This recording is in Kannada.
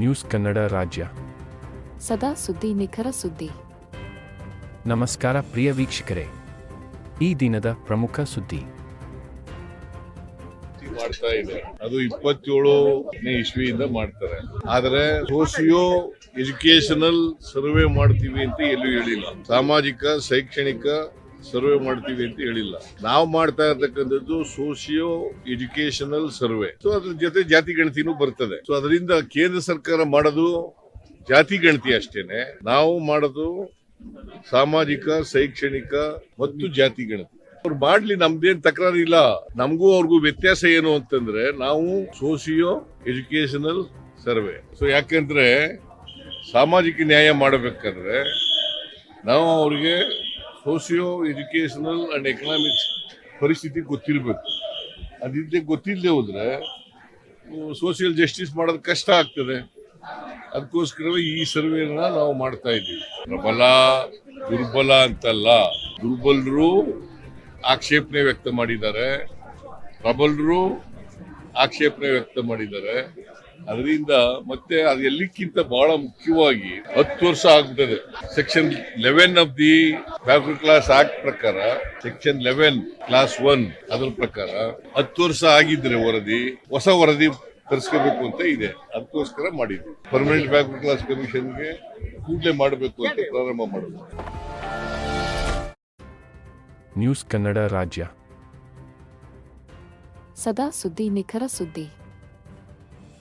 ನ್ಯೂಸ್ ಕನ್ನಡ ರಾಜ್ಯ. ಸದಾ ಸುದ್ದಿ, ನಿಖರ ಸುದ್ದಿ. ನಮಸ್ಕಾರ ಪ್ರಿಯ ವೀಕ್ಷಕರೇ, ಈ ದಿನದ ಪ್ರಮುಖ ಸುದ್ದಿ. ಮಾಡ್ತಾ ಇದೆ ಅದು 27ನೇ ಇಸ್ವಿಯಿಂದ ಮಾಡ್ತಾರೆ. ಆದರೆ ಸೋಸಿಯೋ ಎಜುಕೇಶನಲ್ ಸರ್ವೆ ಮಾಡ್ತೀವಿ ಅಂತ ಎಲ್ಲೂ ಹೇಳಿಲ್ಲ. ಸಾಮಾಜಿಕ ಶೈಕ್ಷಣಿಕ ಸರ್ವೆ ಮಾಡ್ತೀವಿ ಅಂತ ಹೇಳಿಲ್ಲ. ನಾವು ಮಾಡ್ತಾ ಇರ್ತಕ್ಕಂಥದ್ದು ಸೋಸಿಯೋ ಎಜುಕೇಶನಲ್ ಸರ್ವೆ. ಸೊ ಅದ್ರ ಜೊತೆ ಜಾತಿ ಗಣತಿನೂ ಬರ್ತದೆ. ಸೊ ಅದರಿಂದ ಕೇಂದ್ರ ಸರ್ಕಾರ ಮಾಡೋದು ಜಾತಿ ಗಣತಿ ಅಷ್ಟೇನೆ, ನಾವು ಮಾಡೋದು ಸಾಮಾಜಿಕ ಶೈಕ್ಷಣಿಕ ಮತ್ತು ಜಾತಿ ಗಣತಿ. ಅವ್ರು ಮಾಡ್ಲಿ, ನಮ್ದೇನ್ ತಕರಾರು ಇಲ್ಲ. ನಮಗೂ ಅವ್ರಿಗೂ ವ್ಯತ್ಯಾಸ ಏನು ಅಂತಂದ್ರೆ, ನಾವು ಸೋಸಿಯೋ ಎಜುಕೇಶನಲ್ ಸರ್ವೆ. ಸೊ ಯಾಕೆಂದ್ರೆ ಸಾಮಾಜಿಕ ನ್ಯಾಯ ಮಾಡಬೇಕಾದ್ರೆ ನಾವು ಅವ್ರಿಗೆ ಸೋಸಿಯೋ ಎಜುಕೇಶನಲ್ ಅಂಡ್ ಎಕನಾಮಿಕ್ಸ್ ಪರಿಸ್ಥಿತಿ ಗೊತ್ತಿರಬೇಕು. ಅದಿದ್ದೇ ಗೊತ್ತಿಲ್ಲದೆ ಹೋದ್ರೆ ಸೋಷಿಯಲ್ ಜಸ್ಟಿಸ್ ಮಾಡೋದು ಕಷ್ಟ ಆಗ್ತದೆ. ಅದಕ್ಕೋಸ್ಕರವೇ ಈ ಸರ್ವೆನ ನಾವು ಮಾಡ್ತಾ ಇದ್ದೀವಿ. ಪ್ರಬಲ ದುರ್ಬಲ ಅಂತಲ್ಲ, ದುರ್ಬಲರು ಆಕ್ಷೇಪಣೆ ವ್ಯಕ್ತ ಮಾಡಿದ್ದಾರೆ, ಪ್ರಬಲರು ಆಕ್ಷೇಪಣೆ ವ್ಯಕ್ತ ಮಾಡಿದ್ದಾರೆ. ಅದರಿಂದ ಮತ್ತೆ ಅದು ಎಲ್ಲಕ್ಕಿಂತ ಬಹಳ ಮುಖ್ಯವಾಗಿ 10 ವರ್ಷ ಆಗ್ಬಿಟ್ಟದೆ. Section 11 of the backward class act ಪ್ರಕಾರ, ಸೆಕ್ಷನ್ 11 ಕ್ಲಾಸ್ 1 ಅದರ ಪ್ರಕಾರ 10 ವರ್ಷ ಆಗಿದ್ರೆ ಹೊಸ ವರದಿ ತರಿಸ್ಕೋಬೇಕು ಅಂತ ಇದೆ. ಅದಕ್ಕೋಸ್ಕರ ಮಾಡಿದ್ವಿ. ಪರ್ಮನೆಂಟ್ ಬ್ಯಾಕ್ವರ್ಡ್ ಕ್ಲಾಸ್ ಕಮಿಷನ್ಗೆ ಕೂಡಲೇ ಮಾಡಬೇಕು ಅಂತ ಪ್ರಾರಂಭ ಮಾಡೋದು. ನ್ಯೂಸ್ ಕನ್ನಡ ರಾಜ್ಯ. ಸದಾ ಸುದ್ದಿ, ನಿಖರ ಸುದ್ದಿ.